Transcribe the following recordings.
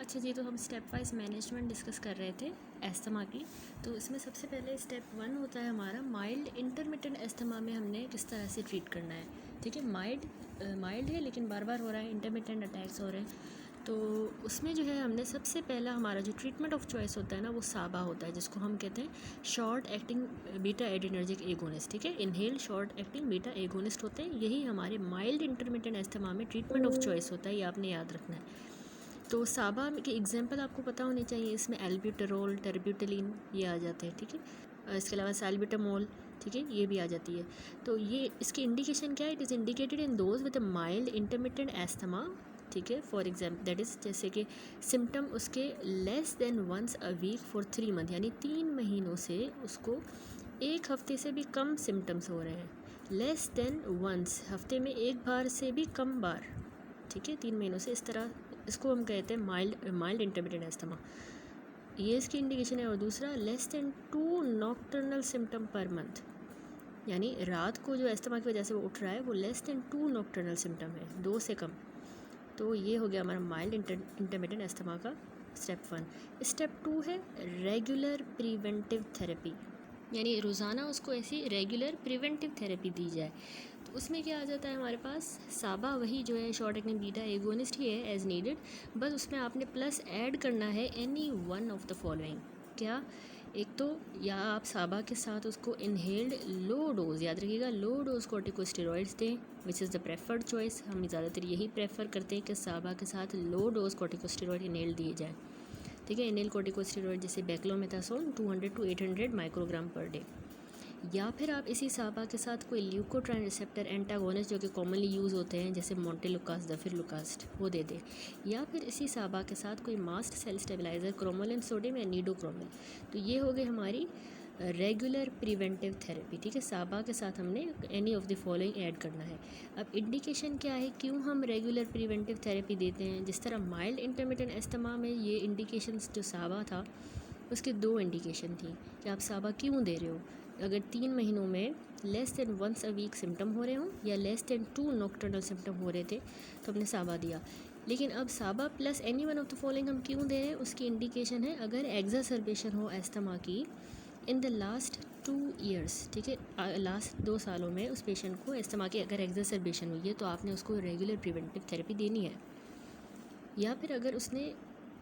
अच्छा जी, तो हम स्टेप वाइज मैनेजमेंट डिस्कस कर रहे थे एस्थमा की। तो इसमें सबसे पहले स्टेप 1 होता है हमारा माइल्ड इंटरमिटेंट एस्थमा में हमने किस तरह से ट्रीट करना है। ठीक है, माइल्ड है लेकिन बार बार हो रहा है, इंटरमिटेंट अटैक्स हो रहे हैं। तो उसमें जो है हमने सबसे पहला हमारा जो ट्रीटमेंट ऑफ चॉइस होता है ना, वो साबा होता है, जिसको हम कहते हैं short acting beta adrenergic agonist. ठीक है, inhale short acting beta agonist होते हैं। यही हमारे माइल्ड इंटरमिटेंट एस्थमा में ट्रीटमेंट ऑफ चॉइस होता है, ये आपने याद रखना है। तो साबा के एग्जांपल आपको पता होने चाहिए। इसमें एल्ब्यूटेरोल, टेरब्यूटेलिन ये आ जाते हैं। ठीक है, इसके अलावा सैल्ब्यूटामोल, ठीक है, ये भी आ जाती है। तो ये इसकी इंडिकेशन क्या है? It is indicated in those with a mild intermittent asthma. ठीक है, फॉर एग्जाम्पल दैट इज़ जैसे कि सिम्टम उसके less than once a week for 3 month, यानी 3 महीनों से उसको एक हफ्ते से भी कम सिम्टम्स हो रहे हैं। लेस देन वंस, हफ्ते में एक बार से भी कम बार। ठीक है, 3 महीनों से इस तरह, इसको हम कहते हैं माइल्ड इंटरमिटेंट एस्थमा, ये इसकी इंडिकेशन है। और दूसरा, less than 2 nocturnal symptom per month, यानी रात को जो एस्थमा की वजह से वो उठ रहा है वो लेस देन 2 नॉक्टर्नल सिम्टम है, 2 से कम। तो ये हो गया हमारा माइल्ड इंटरमिटेंट एस्थमा का स्टेप 1। स्टेप 2 है रेगुलर प्रिवेंटिव थेरेपी, यानी रोज़ाना उसको ऐसी रेगुलर प्रिवेंटिव थेरेपी दी जाए। तो उसमें क्या आ जाता है हमारे पास, साबा वही जो है शॉर्ट एक्टिंग बीटा एगोनिस्ट ही है एज नीडेड, बस उसमें आपने प्लस ऐड करना है any one of the following. क्या? एक तो या आप साबा के साथ उसको इनहेल्ड लो डोज, याद रखिएगा, लो डोज कॉर्टिकोस्टेरॉइड्स दें, which is the preferred choice. हम ज़्यादातर यही प्रेफर करते हैं कि साबा के साथ लो डोज कॉर्टिकोस्टेरॉइड इनहेल्ड दिए जाए। ठीक है, इनहेल कॉर्टिकोस्टेरॉइड जैसे beclomethasone 200 to 800 microgram per day. या फिर आप इसी साबा के साथ कोई ल्यूकोट्राइन रिसेप्टर एंटागोनिस्ट जो कि कॉमनली यूज़ होते हैं जैसे मोंटेलुकास्ट, दफिरलुकास्ट, वो दे दें। या फिर इसी साबा के साथ कोई mast cell stabilizer, cromolyn sodium या नीडोक्रोमिल। तो ये हो गई हमारी रेगुलर प्रिवेंटिव थेरेपी। ठीक है, साबा के साथ हमने any of the following add करना है। अब इंडिकेशन क्या है, क्यों हम रेगुलर प्रिवेंटिव थेरेपी देते हैं? जिस तरह माइल्ड इंटरमिटेंट एस्थमा में ये इंडिकेशंस जो साबा था उसके 2 इंडिकेशन थी कि आप साबा क्यों दे रहे हो। अगर 3 महीनों में less than once a week symptom हो रहे हों या लेस देन 2 नॉक्टर्नल सिम्टम हो रहे थे तो हमने साबा दिया। लेकिन अब साबा plus any one of the following हम क्यों दे रहे हैं? उसकी इंडिकेशन है अगर एग्जासर्बेशन हो एस्थमा की इन द लास्ट 2 ईयर्स। ठीक है, लास्ट 2 सालों में उस पेशेंट को एस्थमा की अगर एग्जासर्बेशन हुई है तो आपने उसको रेगुलर प्रिवेंटिव थेरेपी देनी है। या फिर अगर उसने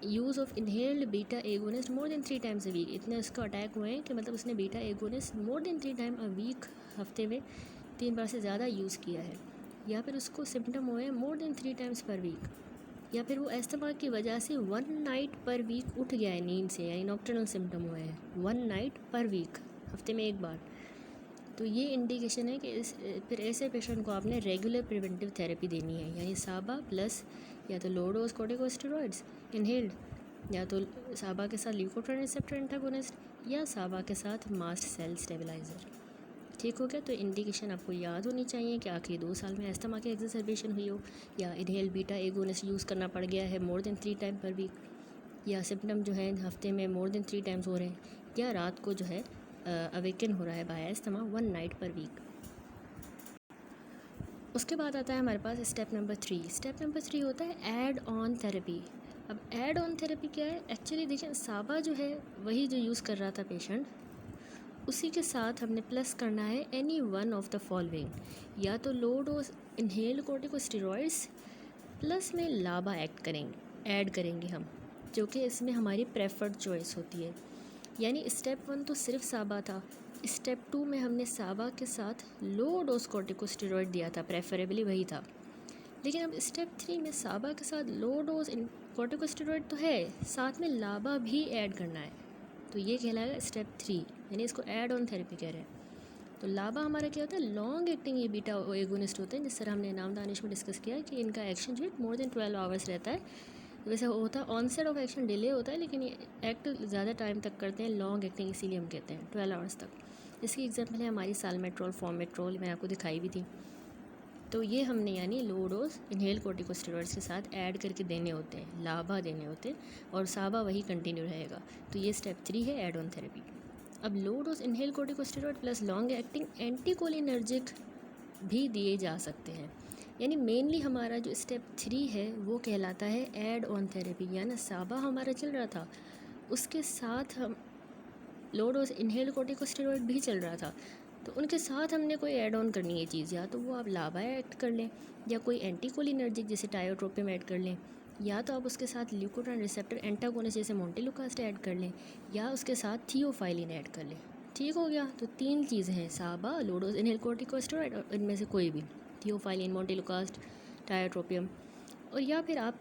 use of inhaled beta agonist more than 3 times a week, इतने उसका अटैक हुए हैं कि मतलब उसने beta agonist more than 3 time a week, हफ्ते में 3 बार से ज़्यादा यूज़ किया है। या फिर उसको सिम्टम हुए हैं more than 3 times per week. या फिर वो एस्थमा की वजह से 1 नाइट पर वीक उठ गया है नींद से, यानी नॉक्टर्नल सिम्टम हुए हैं 1 नाइट पर वीक, हफ्ते में एक बार। तो ये इंडिकेशन है कि फिर ऐसे पेशेंट को आपने रेगुलर प्रिवेंटिव थेरेपी देनी है, यानी साबा प्लस या तो लो डोज कॉर्टिकोस्टेरॉइड्स इनहेल्ड, या तो साबा के साथ ल्यूकोट्राइन रिसेप्टर एंटागोनिस्ट, या साबा के साथ मास्ट सेल स्टेबलाइजर। ठीक हो गया। तो इंडिकेशन आपको याद होनी चाहिए कि आखिरी 2 साल में एस्थमा की एग्जासर्बेशन हुई हो, या इनहेल बीटा एगोनिस्ट यूज़ करना पड़ गया है more than 3 time per week, या सिम्टम जो है हफ्ते में मोर देन 3 टाइम्स हो रहे हैं, या रात को जो है अवेकन हो रहा है by asthma 1 night per week. उसके बाद आता है हमारे पास स्टेप नंबर 3। स्टेप नंबर 3 होता है ऐड ऑन थेरेपी। अब ऐड ऑन थेरेपी क्या है? एक्चुअली देखिए, साबा जो है वही जो यूज़ कर रहा था पेशेंट, उसी के साथ हमने प्लस करना है any one of the following. या तो low dose inhaled corticosteroids plus में लाबा ऐड करेंगे हम, जो कि इसमें हमारी प्रेफर्ड चॉइस होती है। यानी स्टेप 1 तो सिर्फ साबा था, स्टेप 2 में हमने साबा के साथ लो डोज कॉर्टिकोस्टेरॉइड दिया था, प्रेफरेबली वही था। लेकिन अब स्टेप 3 में साबा के साथ लो डोज कॉर्टिकोस्टेरॉइड तो है, साथ में लाबा भी ऐड करना है, तो ये कहलाएगा स्टेप 3, यानी इसको ऐड ऑन थेरेपी कह रहे हैं। तो लाबा हमारा क्या होता है? लॉन्ग एक्टिंग ये बीटा एगोनिस्ट होते हैं, जिस तरह हमने नाम दानिश में डिस्कस किया कि इनका एक्शन जो है मोर देन 12 आवर्स रहता है। वैसे होता है ऑनसेट ऑफ एक्शन डिले होता है, लेकिन ये एक्ट ज़्यादा टाइम तक करते हैं, लॉन्ग एक्टिंग, इसीलिए हम कहते हैं 12 आवर्स तक। इसकी एग्जांपल है हमारी साल्मेट्रोल, फॉर्मेट्रोल, मैंने आपको दिखाई भी थी। तो ये हमने यानी लो डोज इनहेल कॉर्टिकोस्टेरॉइड्स के साथ ऐड करके देने होते हैं, लाबा देने होते हैं, और साबा वही कंटिन्यू रहेगा। तो ये स्टेप 3 है ऐड ऑन थेरेपी। अब low dose inhale corticosteroid plus long acting anticholinergic भी दिए जा सकते हैं। यानी मेनली हमारा जो स्टेप 3 है वो कहलाता है ऐड ऑन थेरेपी, यानी साबा हमारा चल रहा था, उसके साथ हम लो डोज इनहेल कॉर्टिकोस्टेरॉइड भी चल रहा था, तो उनके साथ हमने कोई ऐड ऑन करनी है चीज़, या तो वो आप लाबा ऐड कर लें, या कोई एंटीकोलिनर्जिक जैसे टायोट्रोपियम ऐड कर लें, या तो आप उसके साथ ल्यूकोट्राइन रिसेप्टर एंटागोनिस्ट जैसे मोंटेलुकास्ट ऐड कर लें, या उसके साथ थियोफाइलिन ऐड कर लें। ठीक हो गया। तो 3 चीज़ें हैं, साबा, लो डोज इनहेल कॉर्टिकोस्टेरॉइड और इनमें से कोई भी, थियोफाइलिन, मोंटेलुकास्ट, टायोट्रोपियम। और या फिर आप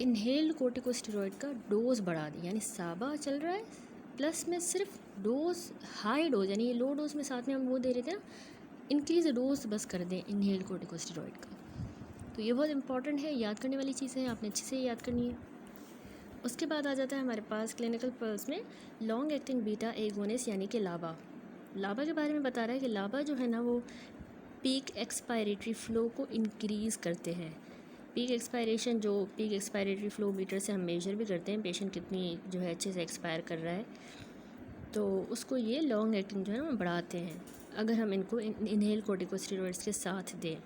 इनहेल कॉर्टिकोस्टेरॉइड का डोज बढ़ा दें, यानी साबा चल रहा है प्लस में सिर्फ डोज हाई डोज, यानी ये लो डोज में साथ में हम वो दे रहे थे ना, इंक्रीज डोज बस कर दें इनहेल कॉर्टिकोस्टेरॉइड का। तो ये बहुत इंपॉर्टेंट है, याद करने वाली चीज़ें हैं, आपने अच्छे से याद करनी है। उसके बाद आ जाता है हमारे पास क्लिनिकल पर्पस में लॉन्ग एक्टिंग बीटा एगोनिस्ट यानी कि लाबा। लाबा के बारे में बता रहा है कि लाबा जो है ना वो पीक एक्सपायरेटरी फ़्लो को इंक्रीज़ करते हैं। पीक एक्सपायरेटरी फ़्लो मीटर से हम मेजर भी करते हैं पेशेंट कितनी जो है अच्छे से एक्सपायर कर रहा है, तो उसको ये लॉन्ग एक्टिंग जो है ना बढ़ाते हैं अगर हम इनको इनहेल कॉर्टिकोस्टेरॉइड्स के साथ दें।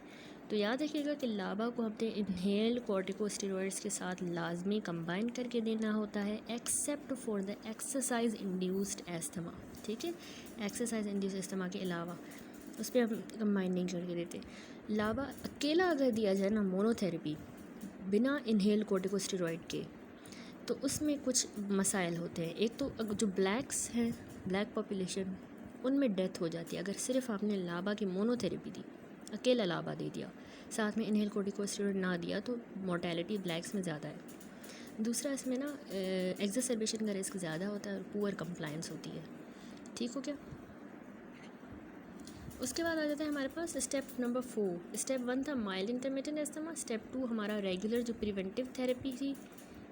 तो याद रखिएगा कि लाबा को हमने इनहेल कॉर्टिकोस्टेरॉइड्स के साथ लाजमी कंबाइन करके देना होता है, except for the exercise induced asthma. ठीक है, एक्सरसाइज इंड्यूस्ड एस्थमा के अलावा उस पर हम कंबाइन नहीं करके देते। लाबा अकेला अगर दिया जाए ना मोनोथेरेपी बिना इनहेल कॉर्टिकोस्टेरॉइड के, तो उसमें कुछ मसाइल होते हैं। एक तो जो ब्लैक्स हैं, ब्लैक पॉपुलेशन, उनमें डेथ हो जाती है अगर सिर्फ आपने लाबा की मोनोथेरेपी दी, अकेला लाबा दे दिया, साथ में इनहेल कॉर्टिकोस्टेरॉइड ना दिया, तो मोर्टेलिटी ब्लैक्स में ज़्यादा है। दूसरा इसमें ना एक्सरसेबेशन का रिस्क ज़्यादा होता है और पुअर कंप्लायंस होती है। ठीक हो गया। उसके बाद आ जाता है हमारे पास स्टेप नंबर 4। स्टेप 1 था माइल्ड इंटरमिटेंट एस्थमा, स्टेप 2 हमारा रेगुलर जो प्रिवेंटिव थेरेपी थी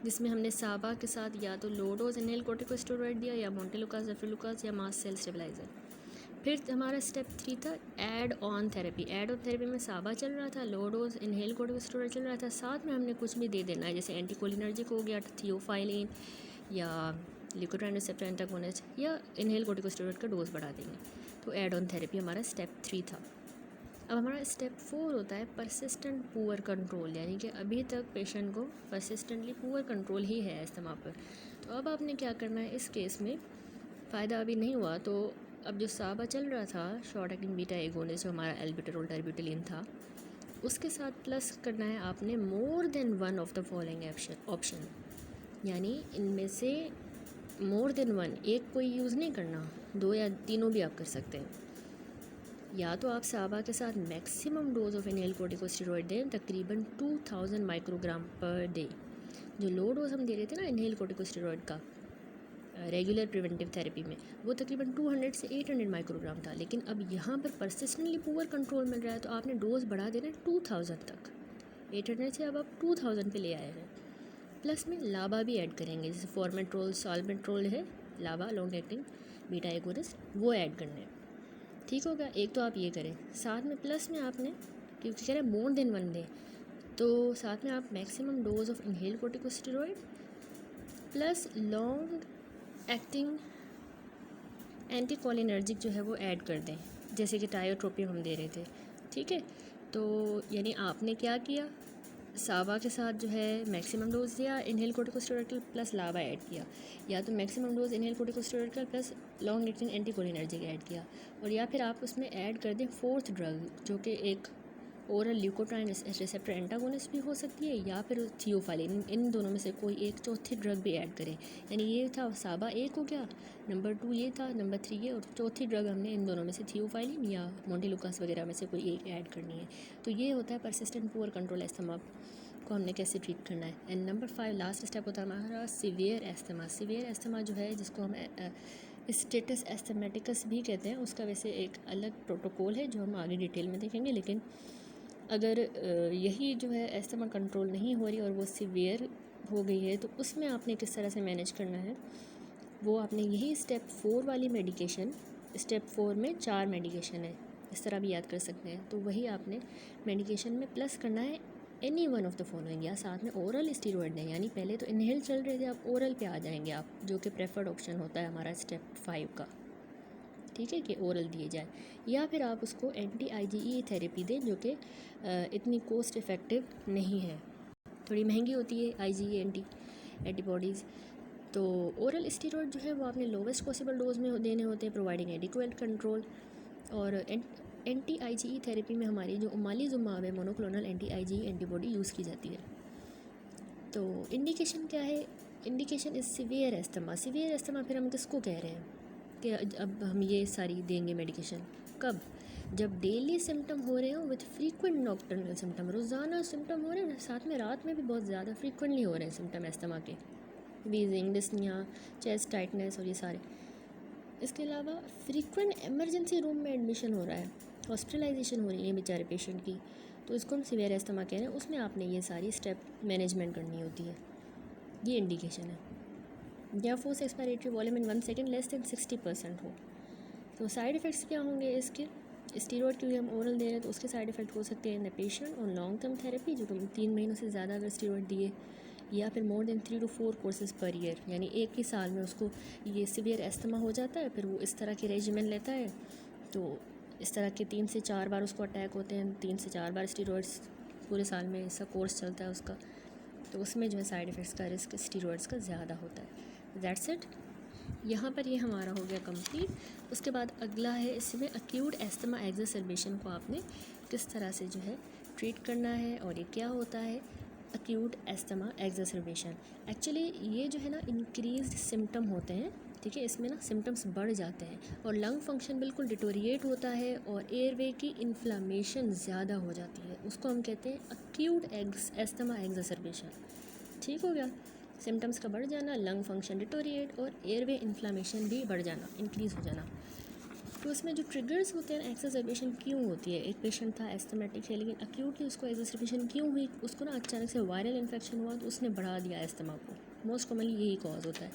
जिसमें हमने साबा के साथ या तो लो डोज इनहेल कॉर्टिकोस्टेरॉइड दिया या मोंटेलुकास, ज़ेफिलुकास या मास्ट सेल स्टेबलाइजर। फिर हमारा स्टेप 3 था add on therapy. Add on therapy में साबा चल रहा था, लो डोज इनहेल कॉर्टिकोस्टेरॉइड चल रहा था, साथ में हमने कुछ भी दे देना है जैसे एंटीकोलिनर्जिक हो गया, थियोफाइलिन या ल्यूकोट्राइन रिसेप्टर एंटागोनिस्ट, या इनहेल कॉर्टिकोस्टेरॉइड का डोज बढ़ा देंगे। तो ऐड ऑन थेरेपी हमारा स्टेप 3 था। अब हमारा स्टेप 4 होता है परसिस्टेंट पुअर कंट्रोल, यानी कि अभी तक पेशेंट को परसिस्टेंटली पुअर कंट्रोल ही है एस्थमा पर। तो अब आपने क्या करना है, इस केस में फ़ायदा अभी नहीं हुआ, तो अब जो साबा चल रहा था शॉर्ट एक्टिंग बीटा एगोनिस्ट जो हमारा एल्बिटरॉल टर्ब्यूटेलिन था, उसके साथ प्लस करना है आपने more than one of the following option, यानी इनमें से मोर देन वन, एक कोई यूज़ नहीं करना, 2 या तीनों भी आप कर सकते हैं। या तो आप साबा के साथ maximum dose of inhale corticosteroid दें, तकरीबन 2000 माइक्रोग्राम पर डे। जो लो डोज हम दे रहे थे ना इनहेल कॉर्टिकोस्टेरॉइड का रेगुलर प्रिवेंटिव थेरेपी में, वो तकरीबन 200 से 800 माइक्रोग्राम था, लेकिन अब यहाँ पर परसिस्टेंटली पुअर कंट्रोल मिल रहा है, तो आपने डोज बढ़ा देना 2000 तक। 800 से अब आप 2000 पे ले आए हैं। प्लस में लाबा भी ऐड करेंगे, जैसे फॉर्मेट्रोल, सॉल्वेंट्रोल है, लाबा लॉन्ग एक्टिंग बीटा एगोनिस्ट, वो ऐड करने हैं। ठीक होगा। एक तो आप ये करें, साथ में प्लस में आपने, क्योंकि कह रहे हैं मोर देन वन डे, तो साथ में आप maximum dose of inhale corticosteroid plus long acting anticholinergic जो है वो ऐड कर दें, जैसे कि टायोट्रोपियम हम दे रहे थे। ठीक है, तो यानी आपने क्या किया, साबा के साथ जो है मैक्सिमम डोज दिया इनहेल कॉर्टिकोस्टेरॉइड प्लस लाबा ऐड किया, या तो maximum dose inhale corticosteroid plus long acting anticholinergic add किया, और या फिर आप उसमें ऐड कर दें फोर्थ ड्रग जो कि एक ओरल ल्यूकोट्राइन रिसेप्टर एंटागोनिस्ट भी हो सकती है, या फिर थियोफाइलिन, इन दोनों में से कोई एक चौथी ड्रग भी ऐड करें। यानी ये था साबा एक हो गया, नंबर 2 ये था, नंबर 3 ये, और चौथी ड्रग हमने इन दोनों में से थियोफाइलिन या मोंटेलुकास वगैरह में से कोई एक ऐड करनी है। तो ये होता है परसिस्टेंट पुअर कंट्रोल एस्थमा को हमने कैसे ट्रीट करना है। एंड नंबर 5 लास्ट स्टेप होता है हमारा सीवियर एस्थमा। सीवियर एस्थमा जो है जिसको हम स्टेटस एस्थमेटिकस भी कहते हैं, उसका वैसे एक अलग प्रोटोकॉल है जो हम आगे डिटेल में देखेंगे, लेकिन अगर यही जो है एस्थमा कंट्रोल नहीं हो रही और वो सीवियर हो गई है, तो उसमें आपने किस तरह से मैनेज करना है, वो आपने यही स्टेप 4 वाली मेडिकेशन, स्टेप 4 में 4 मेडिकेशन है, इस तरह भी याद कर सकते हैं, तो वही आपने मेडिकेशन में प्लस करना है any one of the following, या साथ में ओरल स्टीरॉयड दें, यानी पहले तो इनहेल चल रहे थे, आप ओरल पे आ जाएंगे आप, जो कि प्रेफर्ड ऑप्शन होता है हमारा स्टेप 5 का। ठीक है, कि ओरल दिए जाए, या फिर आप उसको एंटी IgE थेरेपी दें जो कि इतनी कॉस्ट इफ़ेक्टिव नहीं है, थोड़ी महंगी होती है IgE एंटीबॉडीज़। तो ओरल स्टेरॉइड जो है वो आपने लोवेस्ट पॉसिबल डोज में देने होते हैं, प्रोवाइडिंग एडिक्वेट कंट्रोल। और एंटी IgE थेरेपी में हमारी जो ओमालिजुमाब है, monoclonal anti IgE antibody use की जाती है। तो इंडिकेशन क्या है? Indication is severe asthma. Severe asthma फिर हम किसको कह रहे हैं कि अब हम ये सारी देंगे मेडिकेशन कब? जब डेली सिम्टम हो रहे हो विथ फ्रीक्वेंट नॉक्टर्नल सिम्टम, रोज़ाना सिम्टम हो रहे हैं, साथ में रात में भी बहुत ज़्यादा फ्रीक्वेंटली हो रहे हैं सिम्टम एस्थमा के, वीजिंग, डिस्निया, चेस्ट टाइटनेस और ये सारे। इसके अलावा फ्रीक्वेंट इमरजेंसी रूम में एडमिशन हो रहा है, हॉस्पिटलाइजेशन हो रही है बेचारे पेशेंट की, तो इसको हम सीवियर एस्थमा कह रहे हैं। उसमें आपने ये सारी स्टेप मैनेजमेंट करनी होती है, ये इंडिकेशन है। या फोर्स एक्सपायरेटरी वॉल्यूम इन 1 सेकेंड लेस दैन 60% हो। तो साइड इफ़ेक्ट्स क्या होंगे इसके? स्टीरॉयड क्योंकि हम ओरल दे रहे हैं तो उसके साइड इफ़ेक्ट हो सकते हैं इन द पेशेंट और लॉन्ग टर्म थेरेपी, जो कि 3 महीनों से ज़्यादा अगर स्टीरॉयड दिए, या फिर मोर than 3 to 4 courses per year, यानी एक ही साल में उसको ये सीवियर एस्थमा हो जाता है, फिर वो इस तरह के रेजिमेंट लेता है, तो इस तरह के 3 से 4 बार उसको अटैक होते हैं, 3 से 4 बार स्टीरॉयड्स पूरे साल में ऐसा कोर्स चलता है उसका, तो उसमें जो है साइड इफ़ेक्ट्स का रिस्क स्टीरॉयड्स का ज़्यादा होता है। दैट्स इट, यहाँ पर ये हमारा हो गया कंप्लीट। उसके बाद अगला है, इसमें अक्यूट एस्थमा एक्ज़र्बेशन को आपने किस तरह से जो है ट्रीट करना है, और ये क्या होता है अक्यूट एस्थमा एक्ज़र्बेशन। एक्चुअली ये जो है ना इंक्रीज सिम्टम होते हैं, ठीक है, इसमें ना सिम्टम्स बढ़ जाते हैं और लंग फंक्शन बिल्कुल डिटोरिएट होता है और एयरवे की इन्फ्लामेशन ज़्यादा हो जाती है, उसको हम कहते हैं अक्यूट एस्थमा एक्ज़र्बेशन। ठीक हो गया, सिम्टम्स का बढ़ जाना, लंग फंक्शन डिटोरिएट और एयरवे इन्फ्लामेशन भी बढ़ जाना, इंक्रीज़ हो जाना। तो इसमें जो ट्रिगर्स होते हैं एक्ज़र्बेशन क्यों होती है? एक पेशेंट था एस्थमेटिक है, लेकिन अक्यूटली उसको एक्ज़र्बेशन क्यों हुई? उसको ना अचानक से वायरल इन्फेक्शन हुआ तो उसने बढ़ा दिया एस्थमा को, मोस्ट कॉमनली यही कॉज होता है।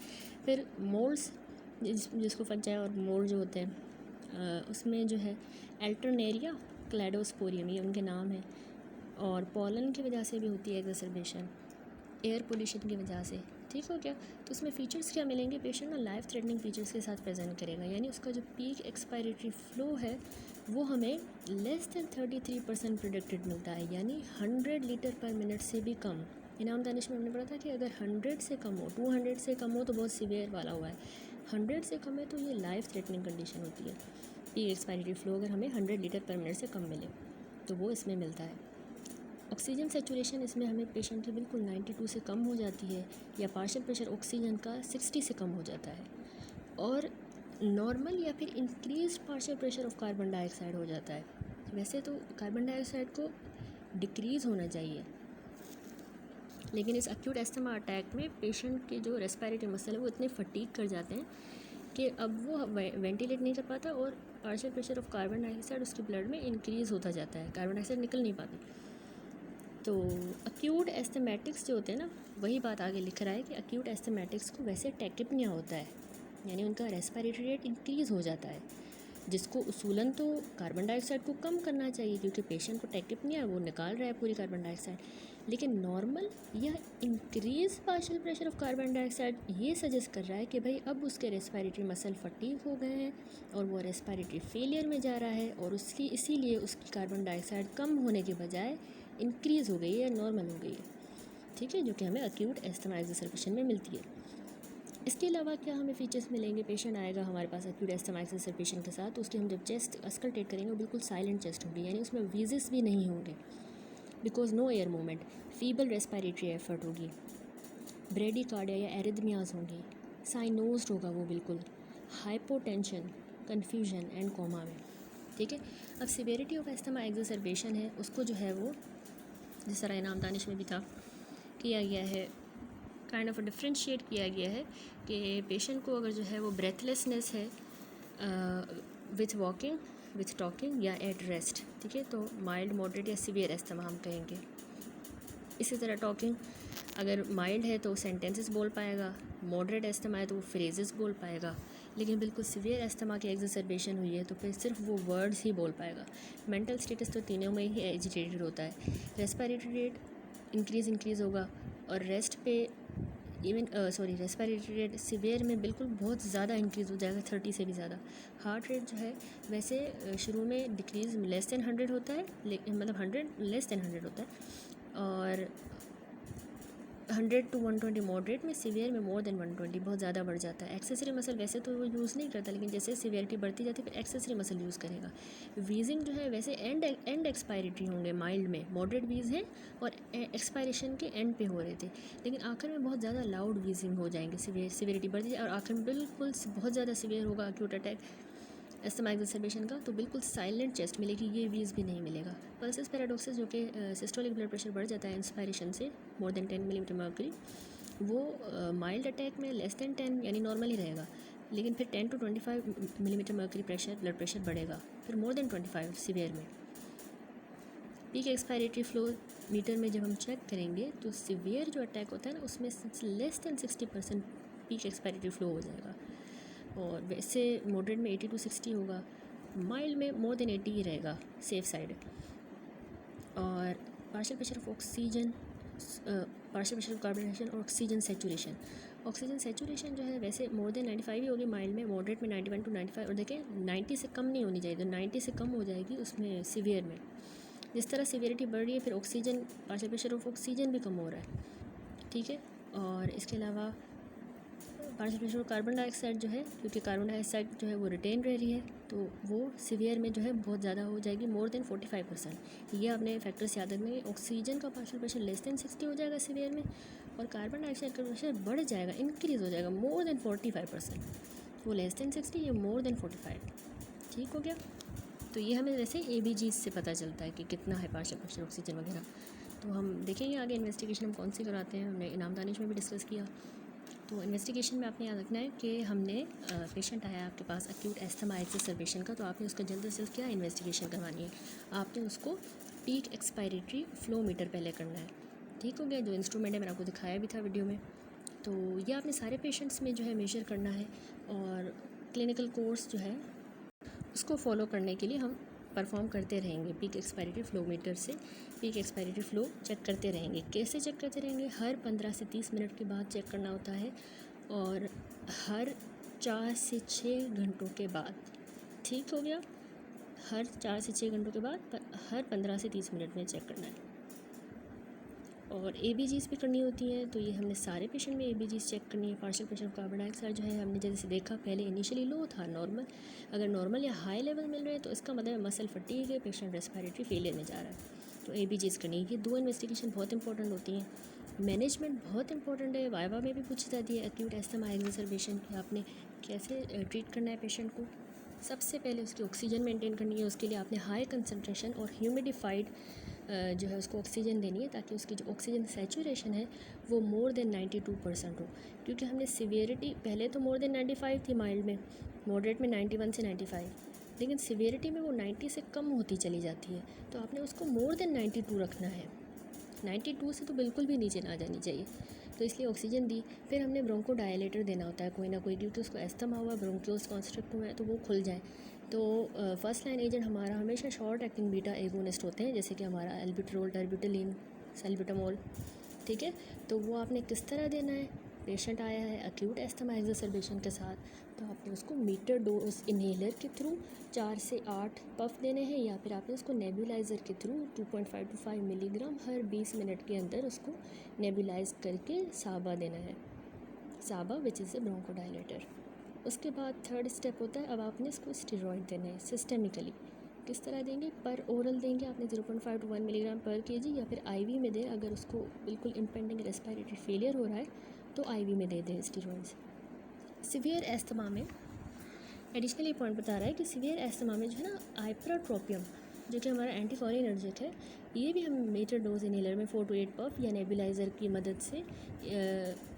फिर मोल्ड्स, जिसको फंजाई और मोल्ड जो होते हैं, उसमें जो है एल्टरनेरिया, क्लैडोस्पोरियम, ये उनके नाम है, और पॉलन की वजह से भी होती है एक्ज़र्बेशन, एयर पोल्यूशन की वजह से। ठीक हो गया, तो उसमें फ़ीचर्स क्या मिलेंगे? पेशेंट ना लाइफ थ्रेटनिंग फ़ीचर्स के साथ प्रेजेंट करेगा, यानी उसका जो पीक एक्सपायरेटरी फ्लो है वो हमें लेस दैन 33% प्रिडिक्टेड मिलता है, यानी 100 लीटर पर मिनट से भी कम। इनाम दानिश में हमने पढ़ा था कि अगर 100 से कम हो, 200 से कम हो तो बहुत सीवियर वाला हुआ है, 100 से कम है तो ये लाइफ थ्रेटनिंग कंडीशन होती है। पीक एक्सपायरेटरी फ्लो अगर हमें 100 लीटर पर मिनट से कम मिले तो वो इसमें मिलता है। ऑक्सीजन सेचुरेशन इसमें हमें पेशेंट की बिल्कुल 92 से कम हो जाती है, या पार्शियल प्रेशर ऑक्सीजन का 60 से कम हो जाता है, और नॉर्मल या फिर increase partial pressure of carbon dioxide हो जाता है। वैसे तो कार्बन डाइऑक्साइड को डिक्रीज़ होना चाहिए, लेकिन इस एक्यूट एस्थमा अटैक में पेशेंट के जो रेस्पिरेटरी मसल है वो इतने फटीग कर जाते हैं कि अब वो वेंटिलेट नहीं कर पाता, और partial pressure of carbon dioxide उसके ब्लड में इंक्रीज़ होता जाता है, कार्बन डाइऑक्साइड निकल नहीं पाती। तो अक्यूट एस्थमेटिक्स जो होते हैं ना, वही बात आगे लिख रहा है कि अक्यूट एस्थमेटिक्स को वैसे टैकिपनिया होता है, यानी उनका रेस्पिरेटरी रेट इंक्रीज़ हो जाता है, जिसको उसूलन तो कार्बन डाइऑक्साइड को कम करना चाहिए क्योंकि पेशेंट को टैकिपनिया वो निकाल रहा है पूरी कार्बन डाइऑक्साइड, लेकिन नॉर्मल या increase partial pressure of carbon dioxide ये सजेस्ट कर रहा है कि भाई अब उसके रेस्पिरेटरी मसल फटीग हो गए हैं और वो रेस्पिरेटरी फेलियर में जा रहा है, और उसकी इसीलिए उसकी कार्बन डाइऑक्साइड कम होने के बजाय इंक्रीज़ हो गई है या नॉर्मल हो गई है। ठीक है, जो कि हमें अक्यूट एस्थमा एक्ज़र्बेशन में मिलती है। इसके अलावा क्या हमें फीचर्स मिलेंगे? पेशेंट आएगा हमारे पास अक्यूट एस्थमा एक्ज़र्बेशन के साथ, तो उसकी हम जब चेस्ट अस्कल्टेट करेंगे वो बिल्कुल साइलेंट चेस्ट होगी, यानी उसमें वीजेस भी नहीं होंगे, because no air movement, feeble respiratory effort होगी, ब्रेडिकार्डिया या एरिथमियाज होंगी, साइनोज्ड होगा वो बिल्कुल, हाइपोटेंशन, कन्फ्यूजन एंड कोमा में। ठीक है, अब सिवियरिटी ऑफ एस्थमा एक्ज़र्बेशन है उसको जो है वो जिस तरह इनाम दानिश में भी था किया गया है, काइंड ऑफ डिफ्रेंशिएट किया गया है कि पेशेंट को अगर जो है वो ब्रेथलेसनेस है विथ वॉकिंग, विथ टॉकिंग या एट रेस्ट, ठीक है, तो माइल्ड, मॉडरेट या सीवियर एस्थमा हम कहेंगे। इसी तरह टॉकिंग अगर माइल्ड है तो सेंटेंसेस बोल पाएगा, मॉडरेट एस्थमा है तो वो फ्रेजेस बोल पाएगा, लेकिन बिल्कुल सीवियर एस्थमा की एक्ज़र्बेशन हुई है तो फिर सिर्फ वो वर्ड्स ही बोल पाएगा। मेंटल स्टेटस तो तीनों में ही एजिटेटेड होता है। रेस्पिरेटरी रेट इंक्रीज़ होगा, और रेस्ट पे even sorry respiratory rate severe में बिल्कुल बहुत ज़्यादा इंक्रीज़ हो जाएगा, 30 से भी ज़्यादा। हार्ट रेट जो है वैसे शुरू में डिक्रीज़ लेस देन 100 होता है, मतलब 100 लेस देन 100 होता है, और 100 to 120 मॉडरेट में, सीवियर में मोर देन 120 बहुत ज़्यादा बढ़ जाता है। एक्सेसरी मसल वैसे तो वो यूज़ नहीं करता, लेकिन जैसे सीवियरिटी बढ़ती जाती है फिर एक्सेसरी मसल यूज़ करेगा। वीजिंग जो है वैसे एंड एक्सपायरेटरी होंगे, माइल्ड में मॉडरेट वीज है और एक्सपायरेशन के एंड पे हो रहे थे, लेकिन आखिर में बहुत ज़्यादा लाउड वीजिंग हो जाएंगे, सीवियरिटी बढ़ती जाए और आखिर में बिल्कुल बहुत ज़्यादा सीवियर होगा अक्यूट अटैक अस्थमा एक्सरसेबेशन का, तो बिल्कुल साइलेंट चेस्ट मिलेगी, ये वीज़ भी नहीं मिलेगा। पल्सेस पैराडॉक्सेस जो कि सिस्टोलिक ब्लड प्रेशर बढ़ जाता है इंस्पायरेशन से मोर देन 10 मिलीमीटर मर्करी, वो माइल्ड अटैक में लेस देन 10 यानी नॉर्मल ही रहेगा, लेकिन फिर 10 to 25 millimetre mercury blood pressure बढ़ेगा, फिर मोर देन 25 सीवियर में। पीक एक्सपायरेटरी फ्लो मीटर में जब हम चेक करेंगे तो सीवियर जो अटैक होता है ना उसमें less than 60% peak expiratory flow हो जाएगा, और वैसे मॉडरेट में 80 to 60 होगा, माइल्ड में मोर देन 80 ही रहेगा, सेफ साइड। और partial pressure of oxygen, partial pressure of carbon dioxide और ऑक्सीजन सेचुरेशन जो है वैसे मोर देन 95 ही होगी माइल्ड में, मॉडरेट में 91 to 95, और देखें 90 से कम नहीं होनी चाहिए, तो 90 से कम हो जाएगी उसमें सीवियर में। जिस तरह सीवियरिटी बढ़ रही है फिर oxygen, partial pressure of oxygen भी कम हो रहा है, ठीक है। और इसके अलावा partial pressure of carbon dioxide जो है, क्योंकि कार्बन डाइऑक्साइड जो है वो रिटेन रह रही है, तो वो सीवियर में जो है बहुत ज़्यादा हो जाएगी, मोर देन 45%। ये आपने फैक्टर्स याद रखने, ऑक्सीजन का पार्शियल प्रेशर लेस देन 60 हो जाएगा सीवियर में, और कार्बन डाइऑक्साइड का प्रेशर बढ़ जाएगा, इंक्रीज़ हो जाएगा मोर देन 45%, वो लेस देन 60, ये मोर देन 45, ठीक हो गया। तो ये हमें वैसे ABGs से पता चलता है कि कितना है पार्शियल प्रेशर ऑक्सीजन वगैरह। तो हम देखेंगे आगे इन्वेस्टिगेशन हम कौन सी कराते हैं, हमने इनाम दानिश में भी डिस्कस किया। तो इन्वेस्टिगेशन में आपने याद रखना है कि हमने पेशेंट आया आपके पास एक्यूट एस्थमा एक्सरसेबेशन का, तो आपने उसका जल्द से जल्द क्या इन्वेस्टिगेशन करवानी है, आपने उसको पीक एक्सपायरेटरी फ्लो मीटर पहले करना है, ठीक हो गया। जो इंस्ट्रूमेंट है मैंने आपको दिखाया भी था वीडियो में, तो ये आपने सारे पेशेंट्स में जो है मेजर करना है, और क्लिनिकल कोर्स जो है उसको फॉलो करने के लिए हम परफॉर्म करते रहेंगे। पीक एक्सपायरेटरी फ्लो मीटर से पीक एक्सपायरेटरी फ्लो चेक करते रहेंगे। कैसे चेक करते रहेंगे, हर 15 से 30 मिनट के बाद चेक करना होता है, और हर 4 से 6 घंटों के बाद, ठीक हो गया। हर 4 से 6 घंटों के बाद हर 15 से 30 मिनट में चेक करना है। और ABGs भी करनी होती हैं, तो ये हमने सारे पेशेंट में ABGs चेक करनी है। Partial pressure of carbon dioxide जो है हमने जैसे देखा पहले इनिशियली लो था, नॉर्मल, अगर नॉर्मल या हाई लेवल मिल रहे हैं तो इसका मतलब मसल फटीग है, पेशेंट रेस्पिरेटरी फेलियर में जा रहा है, तो ABGs करनी है। ये 2 इन्वेस्टिगेशन बहुत इंपॉर्टेंट होती हैं। मैनेजमेंट बहुत इंपॉर्टेंट है, वाइवा में भी पूछी जाती है एक्यूट एस्थमा एक्सरसेबेशन की, आपने कैसे ट्रीट करना है पेशेंट को। सबसे पहले उसकी ऑक्सीजन मेंटेन करनी है, उसके लिए आपने हाई कंसनट्रेशन और ह्यूमिडिफाइड जो है उसको ऑक्सीजन देनी है, ताकि उसकी जो ऑक्सीजन सेचुरेशन है वो मोर देन 92% हो, क्योंकि हमने सीवियरिटी पहले तो मोर देन 95 थी माइल्ड में, मॉडरेट में 91 से 95, लेकिन सीवियरिटी में वो 90 से कम होती चली जाती है, तो आपने उसको मोर देन 92 रखना है, 92 से तो बिल्कुल भी नीचे ना जानी चाहिए, तो इसलिए ऑक्सीजन दी। फिर हमने ब्रोंको डायलेटर देना होता है कोई ना कोई, क्योंकि उसको एस्थमा हुआ, ब्रोंक्योल्स कॉन्स्ट्रिक्ट हुआ है तो वो खुल जाए। तो फर्स्ट लाइन एजेंट हमारा हमेशा शॉर्ट एक्टिंग बीटा एगोनिस्ट होते हैं, जैसे कि हमारा एल्बिट्रोल, टर्बिटलिन, सल्बिटामोल, ठीक है। तो वो आपने किस तरह देना है, पेशेंट आया है एक्यूट एस्थमा एक्सरसेबेशन के साथ, तो आपने उसको मीटर डोज इन्हेलर के थ्रू 4 से 8 पफ देने हैं, या फिर आपने उसको नेबुलाइज़र के through 2.5 to 5 milligram her 20 minute के अंदर उसको नेबुलाइज करके साबा देना है, साबा विच इज़ ए ब्रोंकोडायलेटर। उसके बाद थर्ड स्टेप होता है, अब आपने इसको स्टेरॉइड देना है सिस्टेमिकली। किस तरह देंगे, पर ओरल देंगे आपने 0.5 to 1 मिलीग्राम पर केजी, या फिर IV में दें, अगर उसको बिल्कुल इम्पेंडिंग रेस्पिरेटरी फेलियर हो रहा है तो IV में दे दें स्टेरॉइड्स। सीवियर एस्थमा में एडिशनल ये पॉइंट बता रहा है कि सीवियर एस्थमा में जो है ना आइप्राट्रोपियम, जो कि हमारा एंटीकोलिनर्जिक है, ये भी हम मीटर डोज इनहेलर में 4 to 8 पफ या नेबुलाइज़र की मदद से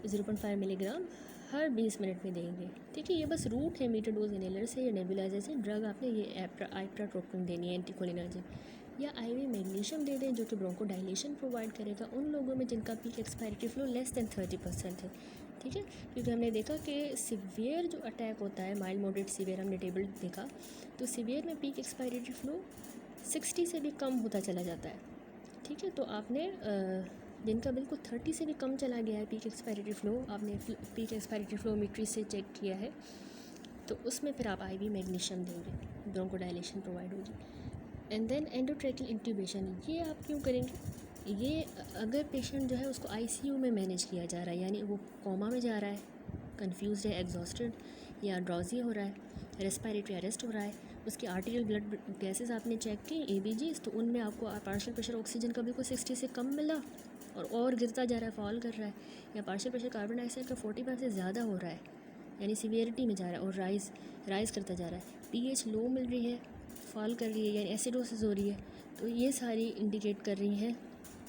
0.5 मिलीग्राम हर 20 मिनट में देंगे, ठीक है। ये बस रूट है मीटर डोज इनहेलर से या नेबुलाइजर से, ड्रग आपने ये आइप्राट्रोपिन देनी है एंटीकोलिनर्जिक, या IV मैग्नीशियम दे दें जो कि ब्रोंको डायलेशन प्रोवाइड करेगा उन लोगों में जिनका peak expiratory flow less than 30% है, ठीक है। क्योंकि हमने देखा कि सीवियर जो अटैक होता है, माइल्ड मॉडरेट सीवियर, हमने टेबल देखा, तो सीवियर में पीक एक्सपायरेटरी फ्लो 60 से भी कम होता चला जाता है, ठीक है। तो आपने जिनका बिल्कुल 30 से भी कम चला गया है पीक एक्सपायरेटरी फ्लो, आपने पीक एक्सपायरेटरी फ्लोमीट्री से चेक किया है, तो उसमें फिर आप IV मैग्नीशियम देंगे, ब्रोंकोडायलेशन प्रोवाइड होगी। एंड देन एंडोट्रैकियल इंट्यूबेशन, ये आप क्यों करेंगे? ये अगर पेशेंट जो है उसको ICU में मैनेज किया जा रहा है, यानी वो कोमा में जा रहा है, कंफ्यूज है, एग्जॉस्टेड या ड्रॉजी हो रहा है, रेस्पिरेटरी अरेस्ट हो रहा है, उसकी आर्टीरियल ब्लड गैसेस आपने चेक की ABGs, तो उनमें आपको पार्शियल प्रेशर ऑक्सीजन का बिल्कुल 60 से कम मिला और गिरता जा रहा है, फॉल कर रहा है, या पार्शियल प्रेशर कार्बन डाइऑक्साइड का 45 से ज़्यादा हो रहा है, यानी सीवियरिटी में जा रहा है और राइज करता जा रहा है, pH लो मिल रही है, फॉल कर रही है, यानी एसिडोसिस हो रही है, तो ये सारी इंडिकेट कर रही हैं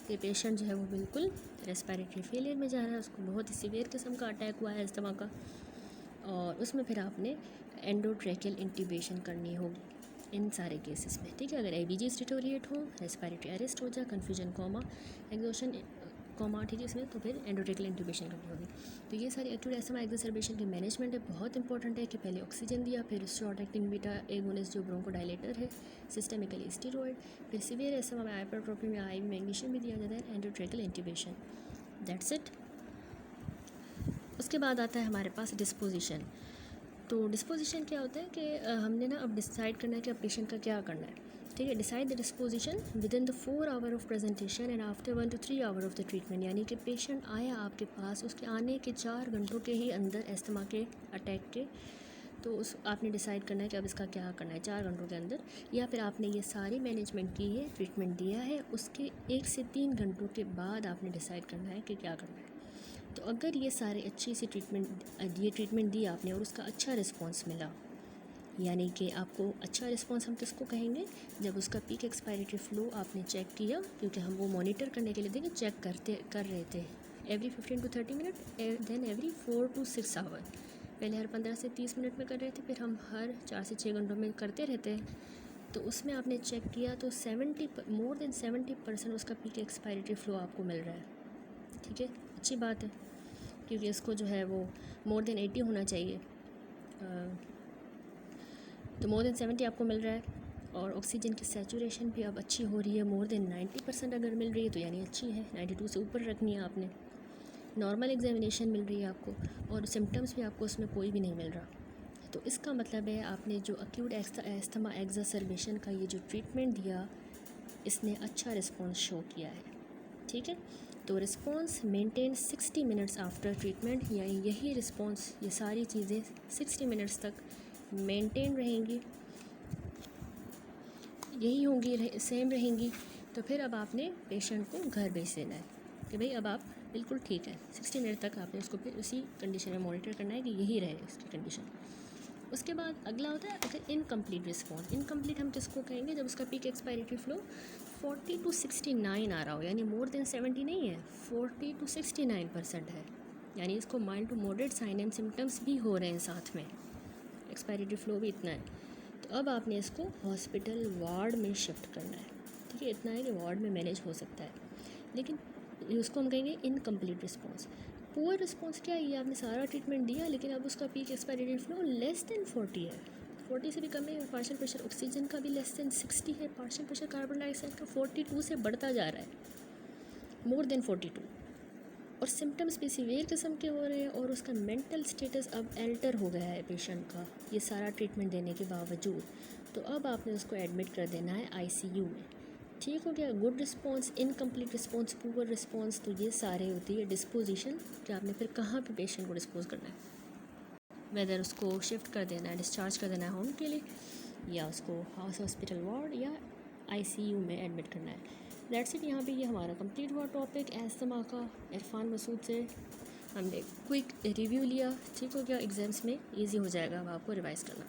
कि पेशेंट जो है वो बिल्कुल रेस्पिरेटरी फेलियर में जा रहा है, उसको बहुत ही सीवियर किस्म का अटैक हुआ है अस्थमा का, और उसमें फिर आपने एंडोट्रैकियल इंट्यूबेशन करनी होगी इन सारे केसेस में, ठीक है। अगर ABGs डिटोरिएट हो, रेस्पिरेटरी अरेस्ट हो जाए, कन्फ्यूजन कोमा, एग्जॉशन कोमा, ठीक है, इसमें तो फिर एंडोट्रैकियल इंट्यूबेशन करनी होगी। तो ये सारी एक्यूट अस्थमा एक्सरबेशन की मैनेजमेंट है, बहुत इंपॉर्टेंट है कि पहले ऑक्सीजन दिया, फिर शॉर्ट एक्टिंग बीटा एगोनिस्ट जो ब्रोंकोडायलेटर है, सिस्टेमिकली स्टीरॉयड, फिर सीवियर अस्थमा में हाइपरट्रोफी में IV मैग्नीशियम भी दिया जाता है, एंडोट्रैकियल इंट्यूबेशन, दैट्स इट। उसके बाद आता है हमारे पास डिस्पोजिशन। तो डिस्पोजिशन क्या होता है कि हमने ना अब डिसाइड करना है कि अब पेशेंट का क्या करना है, ठीक है। Decide the disposition with in the 4 hour of presentation and after 1 to 3 hour of the treatment, यानी कि पेशेंट आया आपके पास, उसके आने के 4 घंटों के ही अंदर अस्थमा के अटैक के, तो उस आपने डिसाइड करना है कि अब इसका क्या करना है 4 घंटों के अंदर, या फिर आपने ये सारी मैनेजमेंट की है, ट्रीटमेंट दिया है, उसके 1 से 3 घंटों के बाद आपने डिसाइड करना है कि क्या करना है। तो अगर ये सारे अच्छी सी ट्रीटमेंट दी आपने और उसका अच्छा रिस्पॉन्स मिला, यानी कि आपको अच्छा रिस्पॉन्स हम किसको कहेंगे, जब उसका पीक एक्सपायरेटरी फ्लो आपने चेक किया, क्योंकि हम वो मॉनिटर करने के लिए देखिए चेक कर रहे थे every 15 to 30 minute, then every 4 to 6 hour, पहले हर 15 से 30 मिनट में कर रहे थे, फिर हम हर 4 से 6 घंटों में करते रहते हैं। तो उसमें आपने चेक किया तो मोर देन 70% उसका पीक एक्सपायरेटरी फ्लो आपको मिल रहा है, ठीक है, अच्छी बात है, क्योंकि इसको जो है वो मोर देन 80 होना चाहिए, तो मोर देन 70 आपको मिल रहा है, और ऑक्सीजन की सैचुरेशन भी अब अच्छी हो रही है, मोर देन 90% अगर मिल रही है तो यानी अच्छी है, 92 से ऊपर रखनी है आपने, नॉर्मल एग्जामिनेशन मिल रही है आपको, और सिम्टम्स भी आपको उसमें कोई भी नहीं मिल रहा, तो इसका मतलब है आपने जो एक्यूट अस्थमा एक्सरबेशन का ये जो ट्रीटमेंट दिया, इसने अच्छा रिस्पॉन्स शो किया है, ठीक है। तो response maintain 60 minutes after treatment, यानी यही रिस्पॉन्स, ये सारी चीज़ें 60 मिनट्स तक मेंटेन रहेंगी, यही होंगी, सेम रहेंगी। तो फिर अब आपने पेशेंट को घर भेज देना है कि भाई अब आप बिल्कुल ठीक है, 60 मिनट तक आपने उसको फिर उसी कंडीशन में मॉनिटर करना है कि यही रहे इसकी कंडीशन। उसके बाद अगला होता है अगर इनकम्प्लीट रिस्पॉन्स। इनकम्प्लीट हम किसको कहेंगे, जब उसका पीक एक्सपायरेटरी फ्लो 40 to 69 आ रहा हो, यानी मोर देन 70 नहीं है, 40 to 69% है, यानी इसको mild to moderate sign and symptoms भी हो रहे हैं साथ में, एक्सपायरेटरी फ्लो भी इतना है, तो अब आपने इसको हॉस्पिटल वार्ड में शिफ्ट करना है, ठीक है। इतना है कि वार्ड में मैनेज हो सकता है, लेकिन उसको हम कहेंगे इनकम्प्लीट रिस्पॉन्स। पुअर रिस्पॉन्स क्या है, ये आपने सारा ट्रीटमेंट दिया लेकिन अब उसका peak expiratory flow less than 40 है, 40 से भी कम है, और पार्शियल प्रेशर ऑक्सीजन का भी लेस देन 60 है, पार्शियल प्रेशर कार्बन डाइऑक्साइड का 42 से बढ़ता जा रहा है, मोर देन 42, और सिम्टम्स भी सीवियर किस्म के हो रहे हैं, और उसका मेंटल स्टेटस अब एल्टर हो गया है पेशेंट का ये सारा ट्रीटमेंट देने के बावजूद, तो अब आपने उसको एडमिट कर देना है ICU में, ठीक हो गया। Good response, incomplete response, poor response, तो ये सारे होती है डिस्पोजिशन कि आपने फिर कहाँ पे पेशेंट को डिस्पोज करना है, वेदर उसको शिफ्ट कर देना है, डिस्चार्ज कर देना है होम के लिए, या उसको हॉस्पिटल वार्ड या ICU में एडमिट करना है। That's it. यहाँ पे ये हमारा कंप्लीट हुआ टॉपिक अस्थमा का इरफान मसूद से हमने क्विक रिव्यू लिया, ठीक हो गया, एग्ज़ाम्स में ईजी हो जाएगा अब आपको रिवाइज़ करना।